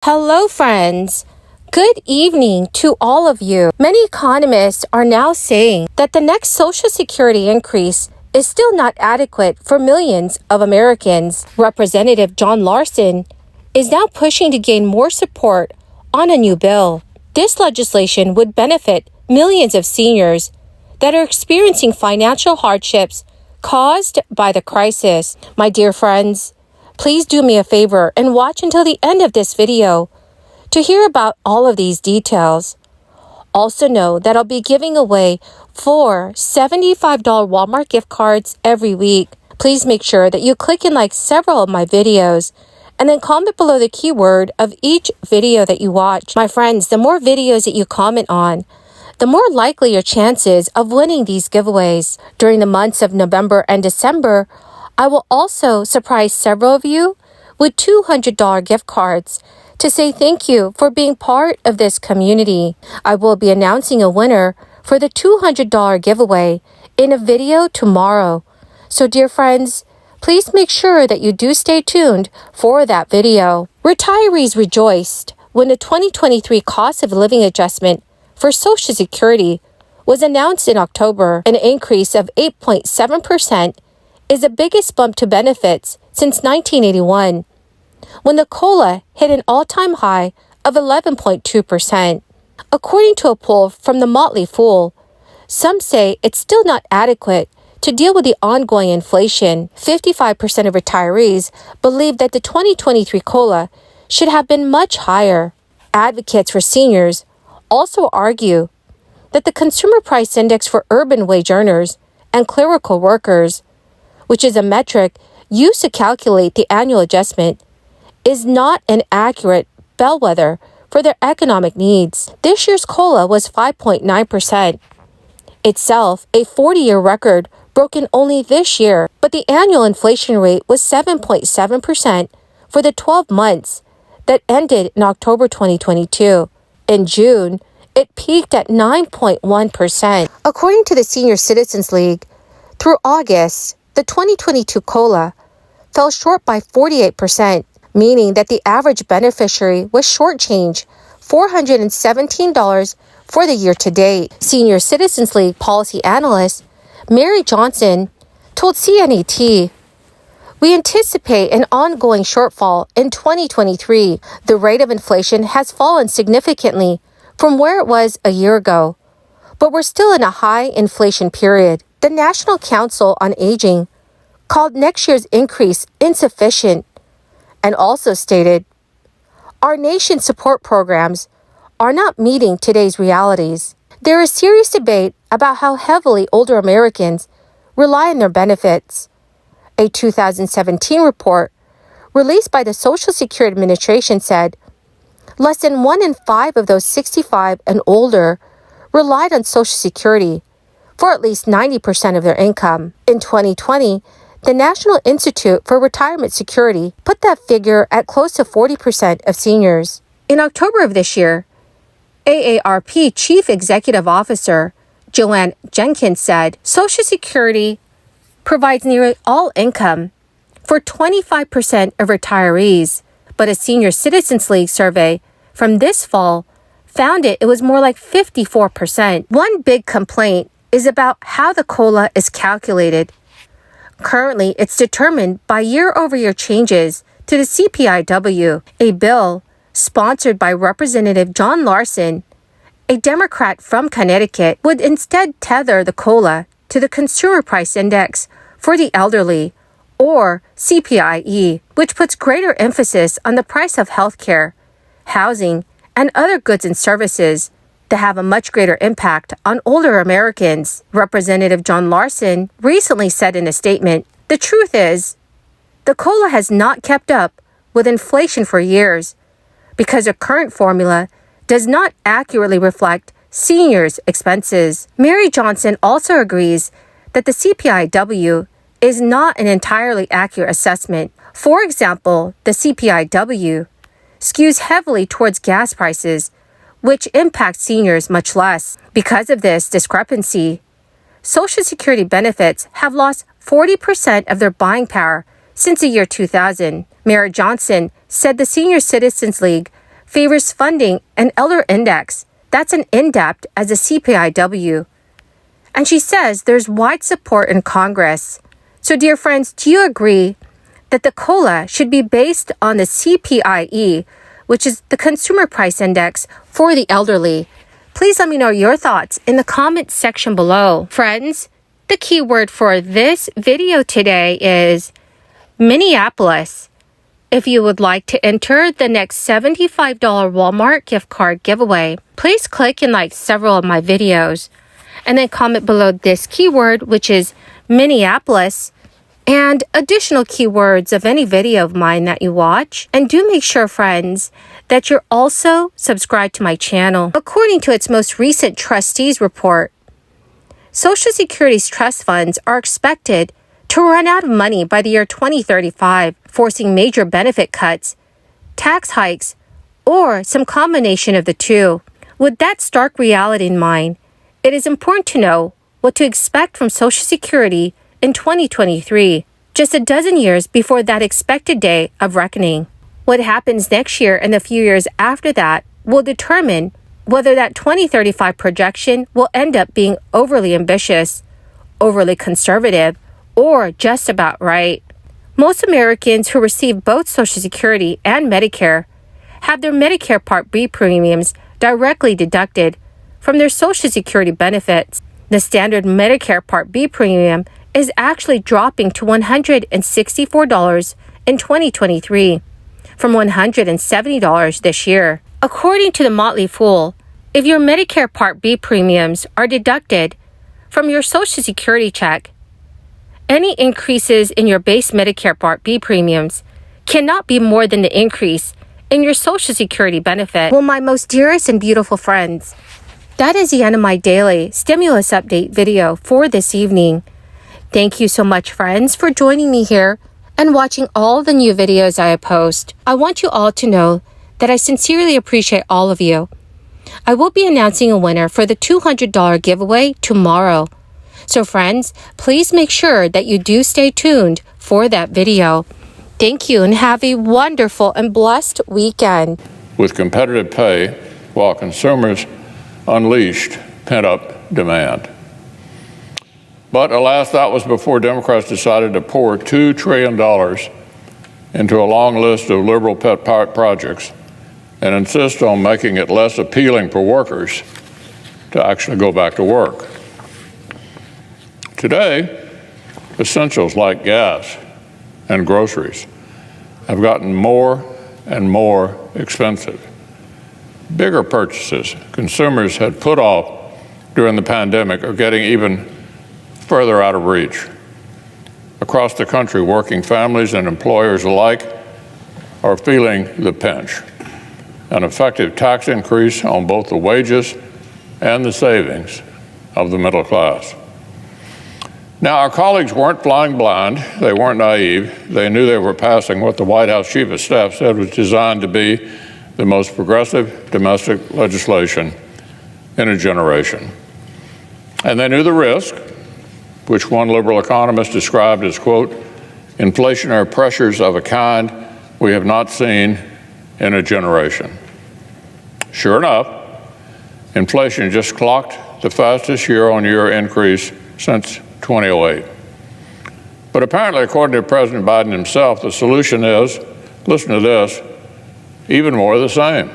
Hello, friends. Good evening to all of you. Many economists are now saying that the next Social Security increase is still not adequate for millions of Americans. Representative John Larson is now pushing to gain more support on a new bill. This legislation would benefit millions of seniors that are experiencing financial hardships caused by the crisis. My dear friends, please do me a favor and watch until the end of this video to hear about all of these details. Also know that I'll be giving away 4 $75 Walmart gift cards every week. Please make sure that you click and like several of my videos and then comment below the keyword of each video that you watch. My friends, the more videos that you comment on, the more likely your chances of winning these giveaways. During the months of November and December, I will also surprise several of you with $200 gift cards to say thank you for being part of this community. I will be announcing a winner for the $200 giveaway in a video tomorrow. So dear friends, please make sure that you do stay tuned for that video. Retirees rejoiced when the 2023 cost of living adjustment for Social Security was announced in October. An increase of 8.7% is the biggest bump to benefits since 1981, when the COLA hit an all-time high of 11.2%. According to a poll from the Motley Fool, some say it's still not adequate to deal with the ongoing inflation. 55% of retirees believe that the 2023 COLA should have been much higher. Advocates for seniors also argue that the Consumer Price Index for urban wage earners and clerical workers, which is a metric used to calculate the annual adjustment, is not an accurate bellwether for their economic needs. This year's COLA was 5.9%, itself a 40-year record broken only this year, but the annual inflation rate was 7.7% for the 12 months that ended in October 2022. In June, it peaked at 9.1%. According to the Senior Citizens League, through August, the 2022 COLA fell short by 48%, meaning that the average beneficiary was shortchanged $417 for the year to date. Senior Citizens League policy analyst Mary Johnson told CNET, "We anticipate an ongoing shortfall in 2023. The rate of inflation has fallen significantly from where it was a year ago, but we're still in a high inflation period." The National Council on Aging called next year's increase insufficient and also stated, "Our nation's support programs are not meeting today's realities. There is serious debate about how heavily older Americans rely on their benefits." A 2017 report released by the Social Security Administration said less than 1 in 5 of those 65 and older relied on Social Security for at least 90% of their income. In 2020, the National Institute for Retirement Security put that figure at close to 40% of seniors. In October of this year, AARP Chief Executive Officer Joanne Jenkins said Social Security provides nearly all income for 25% of retirees, but a Senior Citizens League survey from this fall found it was more like 54%. One big complaint is about how the COLA is calculated. Currently, it's determined by year-over-year changes to the CPIW. A bill sponsored by Representative John Larson, a Democrat from Connecticut, would instead tether the COLA to the Consumer Price Index for the elderly, or CPIE, which puts greater emphasis on the price of healthcare, housing, and other goods and services that have a much greater impact on older Americans. Representative John Larson recently said in a statement, "The truth is, the COLA has not kept up with inflation for years because the current formula does not accurately reflect seniors' expenses." Mary Johnson also agrees that the CPIW is not an entirely accurate assessment. For example, the CPIW skews heavily towards gas prices, which impacts seniors much less. Because of this discrepancy, Social Security benefits have lost 40% of their buying power since the year 2000. Mary Johnson said the Senior Citizens League favors funding an elder index that's as in-depth as the CPIW. And she says there's wide support in Congress. So, dear friends, do you agree that the COLA should be based on the CPIE, which is the Consumer Price Index for the elderly? Please let me know your thoughts in the comment section below. Friends, the key word for this video today is Minneapolis. If you would like to enter the next $75 Walmart gift card giveaway, please click and like several of my videos, and then comment below this keyword, which is Minneapolis, and additional keywords of any video of mine that you watch. And do make sure, friends, that you're also subscribed to my channel. According to its most recent trustees report, Social Security's trust funds are expected to run out of money by the year 2035, forcing major benefit cuts, tax hikes, or some combination of the two. With that stark reality in mind, it is important to know what to expect from Social Security in 2023, just a dozen years before that expected day of reckoning. What happens next year and the few years after that will determine whether that 2035 projection will end up being overly ambitious, overly conservative, or just about right. Most Americans who receive both Social Security and Medicare have their Medicare Part B premiums directly deducted from their Social Security benefits. The standard Medicare Part B premium is actually dropping to $164 in 2023 from $170 this year. According to the Motley Fool, if your Medicare Part B premiums are deducted from your Social Security check, any increases in your base Medicare Part B premiums cannot be more than the increase in your Social Security benefit. Well, my most dearest and beautiful friends, that is the end of my daily stimulus update video for this evening. Thank you so much, friends, for joining me here and watching all the new videos I post. I want you all to know that I sincerely appreciate all of you. I will be announcing a winner for the $200 giveaway tomorrow. So friends, please make sure that you do stay tuned for that video. Thank you and have a wonderful and blessed weekend. With competitive pay while consumers unleashed pent-up demand. But alas, that was before Democrats decided to pour $2 trillion into a long list of liberal pet projects and insist on making it less appealing for workers to actually go back to work. Today, essentials like gas and groceries have gotten more and more expensive. Bigger purchases consumers had put off during the pandemic are getting even further out of reach. Across the country, working families and employers alike are feeling the pinch. An effective tax increase on both the wages and the savings of the middle class. Now, our colleagues weren't flying blind. They weren't naive. They knew they were passing what the White House Chief of Staff said was designed to be the most progressive domestic legislation in a generation. And they knew the risk, which one liberal economist described as, quote, inflationary pressures of a kind we have not seen in a generation. Sure enough, inflation just clocked the fastest year-on-year increase since 2008. But apparently, according to President Biden himself, the solution is, listen to this, even more of the same.